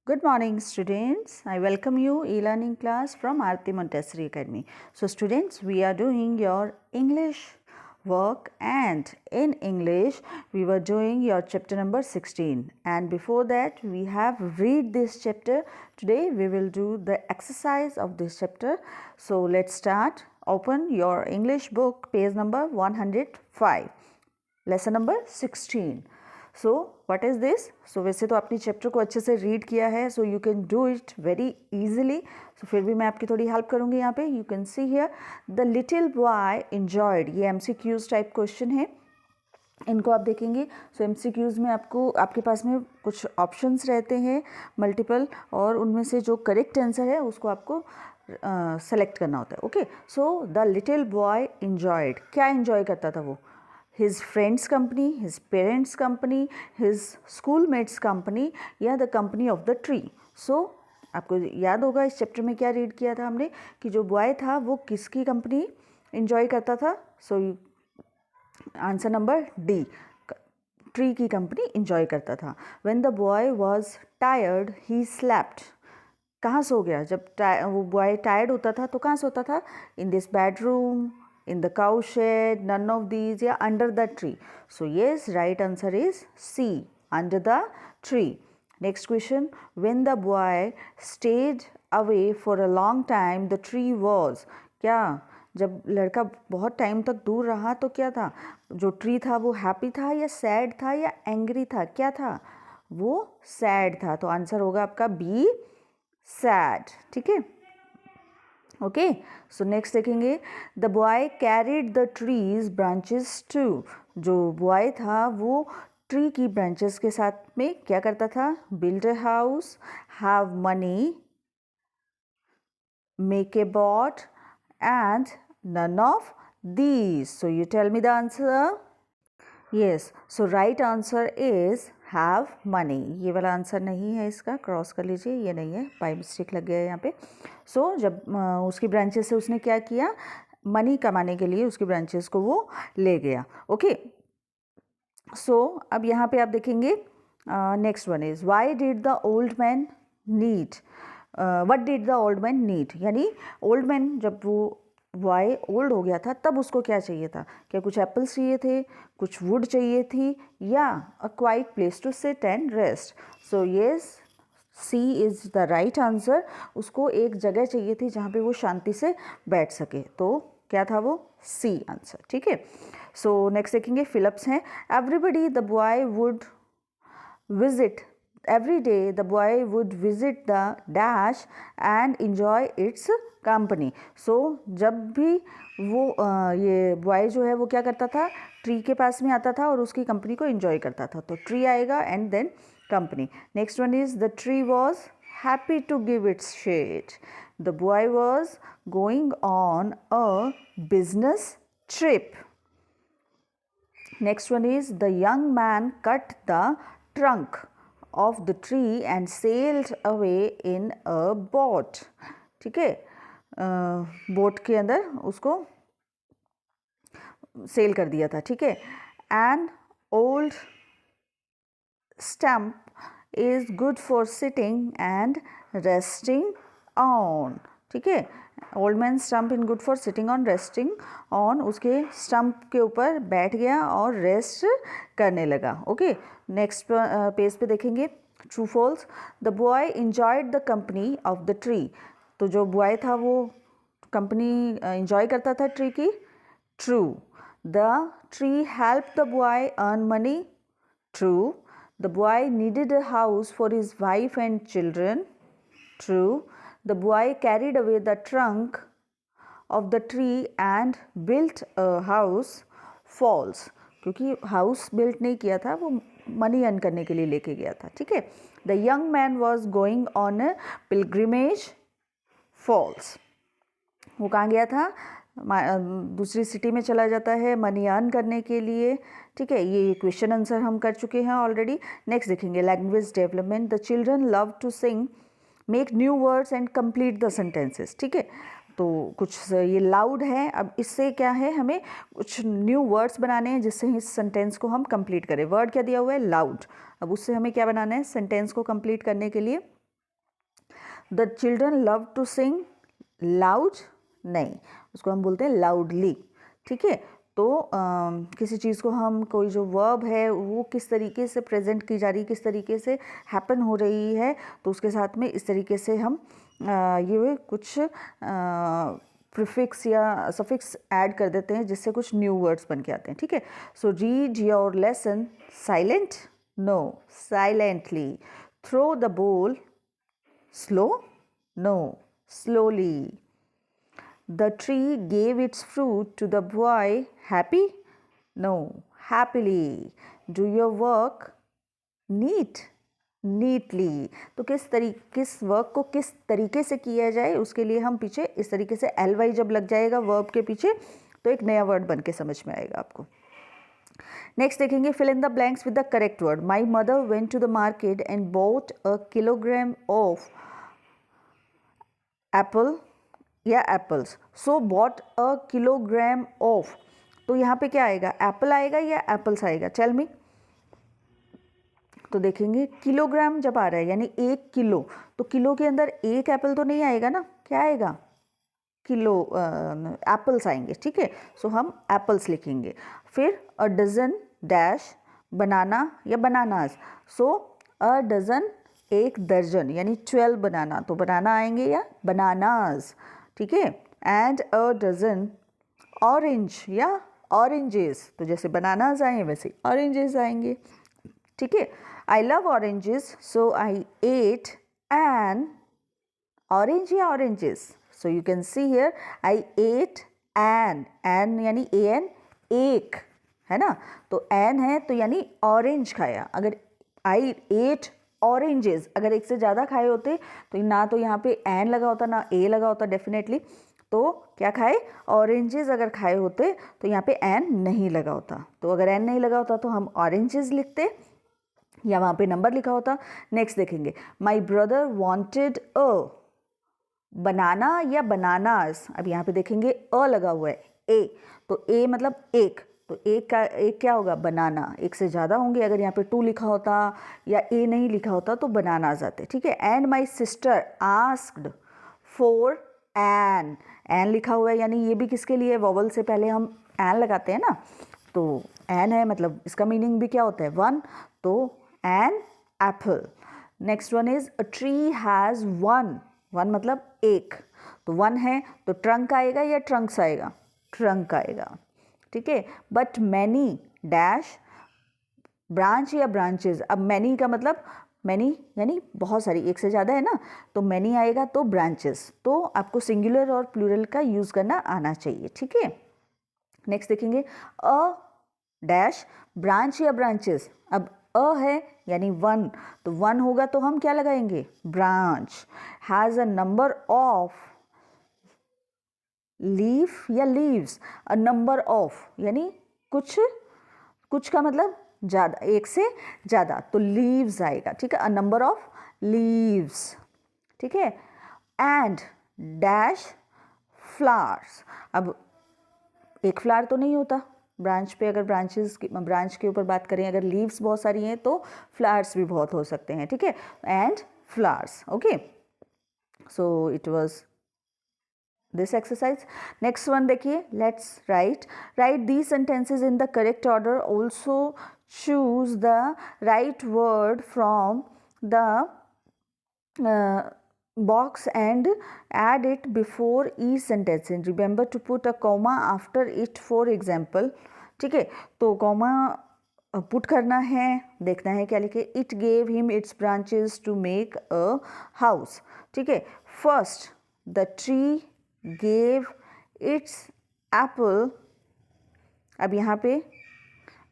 Good morning, students. I welcome you e-learning class from Aarti Montessori Academy. So, students, we are doing your English work, and in English we were doing your chapter number 16. And before that, we have read this chapter. Today we will do the exercise of this chapter. So, let's start. Open your English book, page number 105, lesson number 16. So what is this? So वैसे तो आपने chapter को अच्छे से read किया है, so you can do it very easily. So फिर भी मैं आपकी थोड़ी हेल्प करूँगी यहाँ पे. You can see here the little boy enjoyed. ये MCQs टाइप क्वेश्चन है, इनको आप देखेंगे. सो MCQs में आपको आपके पास में कुछ ऑप्शंस रहते हैं मल्टीपल, और उनमें से जो करेक्ट आंसर है उसको आपको सेलेक्ट करना होता है. Okay, so the little boy enjoyed. क्या एंजॉय करता था वो? his friends company, his parents company, his schoolmates company, या the company of the tree. So आपको याद होगा इस चैप्टर में क्या रीड किया था हमने कि जो बॉय था वो किसकी कंपनी एंजॉय करता था. So answer number D, tree की कंपनी एंजॉय करता था. when the boy was tired he slept. कहाँ सो गया? जब वो बॉय टायर्ड होता था तो कहाँ सोता था? in this bedroom, in the cow shed, none of these, या under the tree. So yes, right answer is C, under the tree. Next question, when the boy stayed away for a long time, the tree was. क्या? जब लड़का बहुत time तक दूर रहा तो क्या था? जो ट्री था वो हैप्पी था या सैड था या एंग्री था? क्या था? वो सैड था. तो आंसर होगा आपका बी, सैड. ठीक है. ओके, सो नेक्स्ट देखेंगे, the boy carried the trees branches too. जो बॉय था वो ट्री की ब्रांचेस के साथ में क्या करता था? Build a house, have money, make a boat, and none of these. So you tell me the answer. Yes, so right answer is have money. ये वाला आंसर नहीं है, इसका क्रॉस कर लीजिए, ये नहीं है, बाई मिस्टेक लग गया है यहाँ पे. सो जब उसकी ब्रांचेस से उसने क्या किया? मनी कमाने के लिए उसकी ब्रांचेस को वो ले गया. ओके, सो अब यहाँ पे आप देखेंगे next one is why did the old man need. What did the old man need, यानी ओल्ड मैन जब वो बॉय ओल्ड हो गया था तब उसको क्या चाहिए था? क्या कुछ एप्पल्स चाहिए थे, कुछ वुड चाहिए थी, या a quiet place to sit and rest? So yes, C is the right answer. उसको एक जगह चाहिए थी जहाँ पे वो शांति से बैठ सके. तो क्या था वो? C answer. ठीक है. सो नेक्स्ट देखेंगे, फिलिप्स हैं. Everybody the boy would visit every day, the boy would visit the dash and enjoy its company. So जब भी वो ये बॉय जो है वो क्या करता था? ट्री के पास में आता था और उसकी कंपनी को एंजॉय करता था. तो ट्री आएगा and then company. Next one is the tree was happy to give its shade. The boy was going on a business trip. Next one is the young man cut the trunk of the tree and sailed away in a boat. ठीक है, boat के अंदर उसको cell कर दिया था. ठीक है. An old stump is good for sitting and resting on. ठीक है, old man stump in good for sitting on resting on. उसके स्टम्प के ऊपर बैठ गया और रेस्ट करने लगा. ओके, नेक्स्ट पेज पे देखेंगे, true false. The boy enjoyed the company of the tree. तो जो बॉय था वो कंपनी इंजॉय करता था ट्री की. True. The tree help the boy earn money. True. The boy needed a house for his wife and children. True. The boy carried away the trunk of the tree and built a house. False. क्योंकि house built नहीं किया था, वो money earn करने के लिए लेके गया था. ठीक है. The young man was going on a pilgrimage. False. वो कहाँ गया था? दूसरी सिटी में चला जाता है मनी अर्न करने के लिए. ठीक है, ये क्वेश्चन आंसर हम कर चुके हैं ऑलरेडी. नेक्स्ट देखेंगे, language development. The children love to sing, make new words and complete the sentences. ठीक है, तो कुछ ये लाउड है. अब इससे क्या है, हमें कुछ न्यू वर्ड्स बनाने हैं जिससे इस सेंटेंस को हम कंप्लीट करें. वर्ड क्या दिया हुआ है? लाउड. अब उससे हमें क्या बनाना है सेंटेंस को कंप्लीट करने के लिए? The children love to sing loud, नहीं, उसको हम बोलते हैं लाउडली, ठीक है। तो किसी चीज़ को हम, कोई जो वर्ब है वो किस तरीके से प्रेजेंट की जा रही है, किस तरीके से हैपन हो रही है, तो उसके साथ में इस तरीके से हम ये कुछ प्रीफिक्स या सफिक्स ऐड कर देते हैं, जिससे कुछ न्यू वर्ड्स बन के आते हैं, ठीक है। So read your lesson silent, no, silently. Throw the ball slow, no, slowly. The tree gave its fruit to the boy happy, no, happily. Do your work neat, neatly. तो किस work को किस तरीके से किया जाए, उसके लिए हम पीछे इस तरीके से ly जब लग जाएगा वर्ब के पीछे तो एक नया वर्ड बन के समझ में आएगा आपको। नेक्स्ट देखेंगे, fill in the blanks with the correct word. My mother went to the market and bought a kilogram of apple या apples. So bought a kilogram of, तो यहाँ पे क्या आएगा, एप्पल आएगा या एप्पल्स आएगा, टेल मी। तो देखेंगे किलोग्राम जब आ रहा है यानी 1 किलो, तो किलो के अंदर एक एप्पल तो नहीं आएगा ना, क्या आएगा, किलो एप्पल्स आएंगे, ठीक है। सो हम एप्पल्स लिखेंगे। फिर अ डजन डैश बनाना या बनानाज, सो अ डजन एक दर्जन यानी 12 बनाना, तो बनाना आएंगे या बनानाज, ठीक है। एंड अ डजन ऑरेंज या ऑरेंजेस, तो जैसे बनानाज आए वैसे ऑरेंजेस आएंगे, ठीक है। I love oranges, so I ate an orange या oranges, so you can see here I ate an, an यानी ए एन, एक है ना, तो एन है तो यानी ऑरेंज खाया। अगर आई एट ऑरेंजेस, अगर एक से ज़्यादा खाए होते तो ना तो यहाँ पे एन लगा होता ना ए लगा होता डेफिनेटली, तो क्या खाए, ऑरेंजेस अगर खाए होते तो यहाँ पे एन नहीं लगा होता। तो अगर एन नहीं लगा होता तो हम ऑरेंजेस लिखते या वहाँ पे नंबर लिखा होता। नेक्स्ट देखेंगे, माई ब्रदर वॉन्टेड अ बनाना या बनानास, अब यहाँ पे देखेंगे अ लगा हुआ है, ए, तो ए मतलब एक, तो एक का एक क्या होगा, बनाना। एक से ज़्यादा होंगे, अगर यहाँ पे 2 लिखा होता या ए नहीं लिखा होता तो बनाना आ जाते, ठीक है। And my sister asked for an, an लिखा हुआ है यानी ये भी किसके लिए, वॉवल से पहले हम एन लगाते हैं ना, तो एन है मतलब इसका मीनिंग भी क्या होता है, 1, तो an apple. Next one is a tree has 1, 1 मतलब एक, तो 1 है तो ट्रंक आएगा या ट्रंक्स आएगा, ट्रंक आएगा, ठीक है। बट मैनी डैश ब्रांच या ब्रांचेस, अब मैनी का मतलब मैनी यानी बहुत सारी, एक से ज़्यादा है ना, तो मैनी आएगा तो ब्रांचेस, तो आपको सिंगुलर और प्लूरल का यूज़ करना आना चाहिए, ठीक है। नेक्स्ट देखेंगे, अ डैश ब्रांच या ब्रांचेस, अब अ है यानी 1, तो 1 होगा तो हम क्या लगाएंगे, branch. Has a number of leaf या लीव्स, अ नंबर ऑफ यानी कुछ का मतलब ज़्यादा, एक से ज़्यादा, तो लीव्स आएगा, ठीक है, अ नंबर ऑफ लीव्स, ठीक है। एंड डैश फ्लावर्स, अब एक फ्लावर तो नहीं होता ब्रांच पे, अगर ब्रांच के ऊपर बात करें, अगर लीव्स बहुत सारी हैं तो फ्लावर्स भी बहुत हो सकते हैं, ठीक है। And flowers, okay, so it was this exercise. Next one देखिए, let's write these sentences in the correct order. Also choose the right word from the box and add it before each sentence, and remember to put a comma after it, for example, ठीक है। तो comma put करना है, देखना है क्या लिखे, it gave him its branches to make a house, ठीक है। First the tree gave its apple, अब यहाँ पे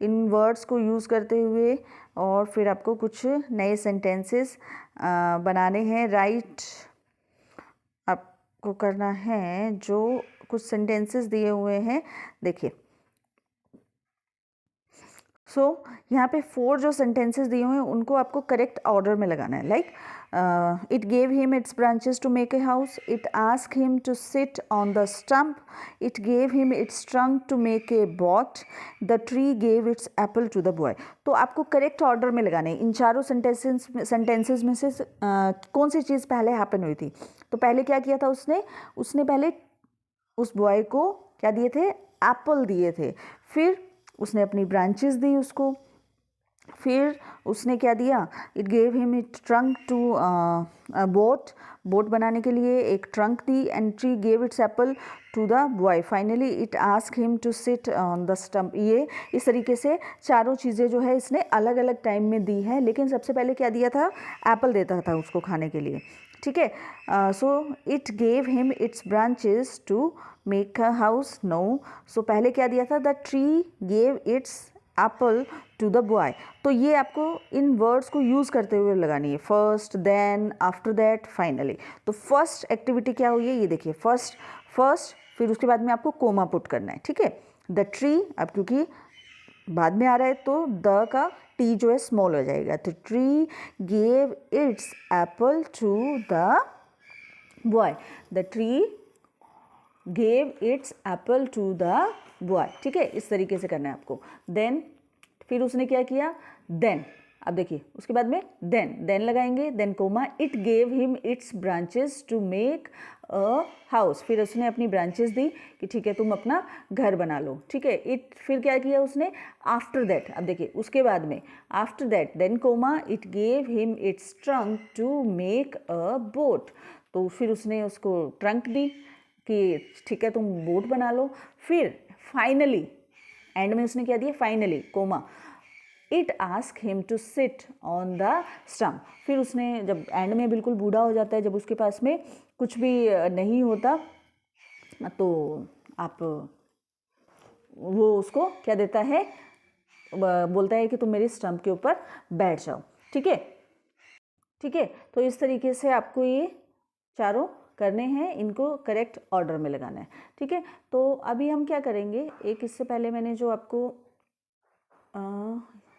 इन वर्ड्स को यूज़ करते हुए और फिर आपको कुछ नए सेंटेंसेस बनाने हैं, राइट आपको करना है, जो कुछ सेंटेंसेस दिए हुए हैं देखिए। सो यहाँ पे 4 जो सेंटेंसेस दिए हुए हैं उनको आपको करेक्ट ऑर्डर में लगाना है, like It gave him its branches to make a house. It asked him to sit on the stump. It gave him its trunk to make a boat. The tree gave its apple to the boy. तो आपको correct order में लगाने इन चारों sentences में से कौन सी चीज़ पहले happen हुई थी. तो पहले क्या किया था उसने पहले उस बॉय को क्या दिए थे, एप्पल दिए थे. फिर उसने अपनी ब्रांचेस दी उसको. फिर उसने क्या दिया, it gave him it trunk to boat बनाने के लिए एक ट्रंक दी. And tree gave its apple to the boy. Finally it ask him to sit on the stump. ये इस तरीके से चारों चीज़ें जो है इसने अलग अलग टाइम में दी है, लेकिन सबसे पहले क्या दिया था, एप्पल देता था उसको खाने के लिए. ठीक है. So it gave him its branches to make a house. No. So पहले क्या दिया था, the tree gave its apple to the boy. तो ये आपको इन वर्ड्स को यूज़ करते हुए लगानी है. First, then, after that, finally. तो फर्स्ट एक्टिविटी क्या हुई है ये देखिए. फर्स्ट फिर उसके बाद में आपको कोमा पुट करना है. ठीक है. द ट्री, अब क्योंकि बाद में आ रहा है तो द का टी जो है स्मॉल हो जाएगा. तो tree gave its apple to the boy. The tree gave its apple to the boy. ठीक है. इस तरीके से करना है आपको. देन फिर उसने क्या किया, देन. अब देखिए उसके बाद में देन लगाएंगे. Then comma, it gave him its branches to make a house. फिर उसने अपनी ब्रांचेस दी कि ठीक है तुम अपना घर बना लो. ठीक है. इट फिर क्या किया उसने, आफ्टर दैट. अब देखिए उसके बाद में after that, then comma, it gave him its trunk to make a boat. तो फिर उसने उसको ट्रंक दी कि ठीक है तुम बोट बना लो. फिर फाइनली एंड में उसने क्या दिया, finally comma, it ask him to sit on the stump. फिर उसने जब एंड में बिल्कुल बूढ़ा हो जाता है, जब उसके पास में कुछ भी नहीं होता, तो आप वो उसको क्या देता है, बोलता है कि तुम मेरी स्टम्प के ऊपर बैठ जाओ. ठीक है. ठीक है. तो इस तरीके से आपको ये चारों करने हैं, इनको करेक्ट ऑर्डर में लगाना है. ठीक है. तो अभी हम क्या करेंगे, एक इससे पहले मैंने जो आपको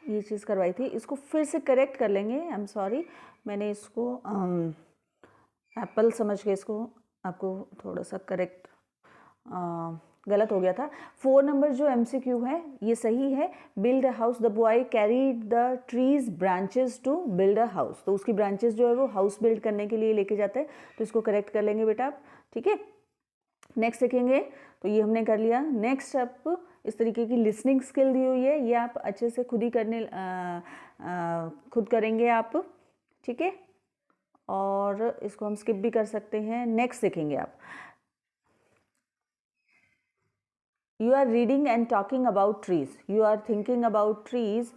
ये चीज़ करवाई थी, इसको फिर से करेक्ट कर लेंगे. आई एम सॉरी, मैंने इसको एप्पल समझ के इसको आपको थोड़ा सा करेक्ट गलत हो गया था. 4 नंबर जो MCQ है ये सही है. Build a house, the boy carried the trees branches to build a house. तो उसकी ब्रांचेस जो है वो हाउस बिल्ड करने के लिए लेके जाते हैं. तो इसको करेक्ट कर लेंगे बेटा आप. ठीक है. नेक्स्ट देखेंगे. तो ये हमने कर लिया. नेक्स्ट आप इस तरीके की लिसनिंग स्किल दी हुई है, ये आप अच्छे से खुद ही खुद करेंगे आप. ठीक है. और इसको हम स्किप भी कर सकते हैं. नेक्स्ट देखेंगे आप. You are reading and talking about trees. You are thinking about trees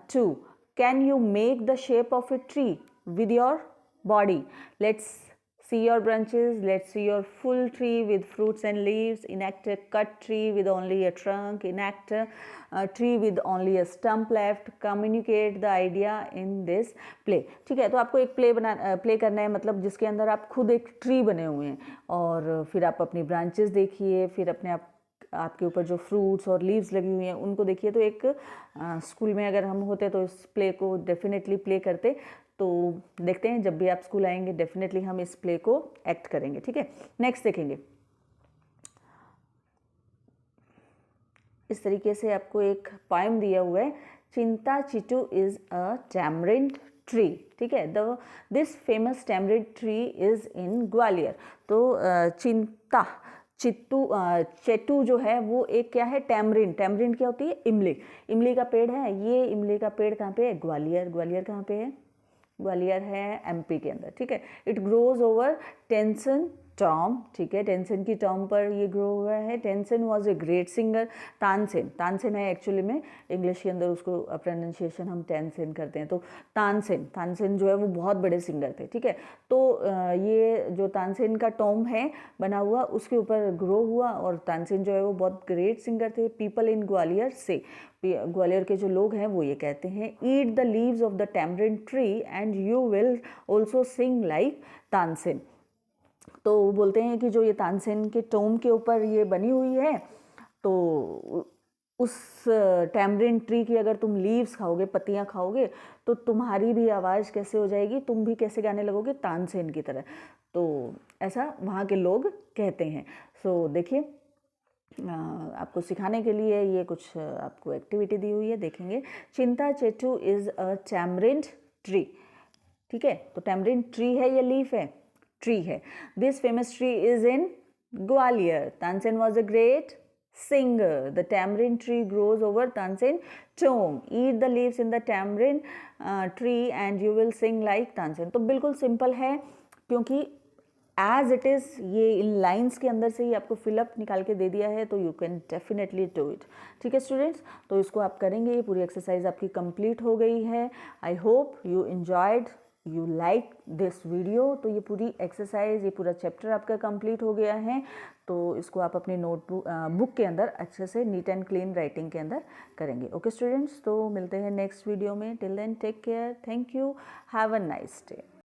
too. Can you make the shape of a tree with your body? Let's see your branches. Let's see your full tree with fruits and leaves. Enact a cut tree with only a trunk. Enact a tree with only a stump left. Communicate the idea in this play. ठीक है. तो आपको एक play करना है, मतलब जिसके अंदर आप खुद एक ट्री बने हुए हैं और फिर आप अपनी ब्रांचेस देखिए, फिर अपने आपके ऊपर जो फ्रूट्स और लीव्स लगी हुई हैं उनको देखिए. तो एक स्कूल में अगर हम होते तो इस प्ले को डेफिनेटली प्ले करते. तो देखते हैं जब भी आप स्कूल आएंगे डेफिनेटली हम इस प्ले को एक्ट करेंगे. ठीक है. नेक्स्ट देखेंगे. इस तरीके से आपको एक पोएम दिया हुआ है. चिंता चिटू इज अ टैमरिंड ट्री. ठीक है. This famous tamarind tree is in Gwalior. तो चेटू जो है वो एक क्या है, टैमरिंड. टैमरिंड क्या होती है, इमली. इमली का पेड़ है. ये इमली का पेड़ कहाँ पे है, ग्वालियर. ग्वालियर कहाँ पे है, ग्वालियर है MP के अंदर. ठीक है. It grows over tension Tom. ठीक है. टेंसन की टॉम पर ये ग्रो हुआ है. Tension was a great singer. Tansen है एक्चुअली में, इंग्लिश के अंदर उसको प्रोनाउंसिएशन हम टेंसेन करते हैं. तो तानसेन जो है वो बहुत बड़े सिंगर थे. ठीक है. तो ये जो तानसेन का टॉम है बना हुआ उसके ऊपर ग्रो हुआ और तानसेन जो है वो बहुत ग्रेट सिंगर थे. पीपल इन ग्वालियर से, ग्वालियर के जो लोग हैं वो ये कहते हैं, eat the leaves of the tamarind tree and you will also sing like Tansen. तो वो बोलते हैं कि जो ये तानसेन के टोम के ऊपर ये बनी हुई है तो उस टैमरिन ट्री की अगर तुम लीव्स खाओगे, पत्तियां खाओगे, तो तुम्हारी भी आवाज़ कैसे हो जाएगी, तुम भी कैसे गाने लगोगे, तानसेन की तरह। तो ऐसा वहाँ के लोग कहते हैं। सो देखिए, आपको सिखाने के लिए ये कुछ आपको एक्टिविटी दी हुई है, देखेंगे। चिंता चेटू इज़ अ टैमरिंड ट्री। ठीक है, तो टैमरिंड ट्री है या लीफ है? ट्री है। This famous tree is in Gwalior. Tansen was a great singer. The tamarind tree grows over Tansen tomb. Eat the leaves in the tamarind tree and you will sing like Tansen. तो बिल्कुल simple है, क्योंकि as it is ये इन lines के अंदर से ही आपको fill up निकाल के दे दिया है, तो you can definitely do it. ठीक है स्टूडेंट्स, तो इसको आप करेंगे। ये पूरी एक्सरसाइज आपकी कंप्लीट हो गई है। I hope you enjoyed, you like this video. तो ये पूरी एक्सरसाइज, ये पूरा चैप्टर आपका कंप्लीट हो गया है। तो इसको आप अपनी नोटबुक बुक के अंदर अच्छे से नीट एंड क्लीन राइटिंग के अंदर करेंगे। ओके स्टूडेंट्स, तो मिलते हैं नेक्स्ट वीडियो में। Till then take care, thank you, have a nice day.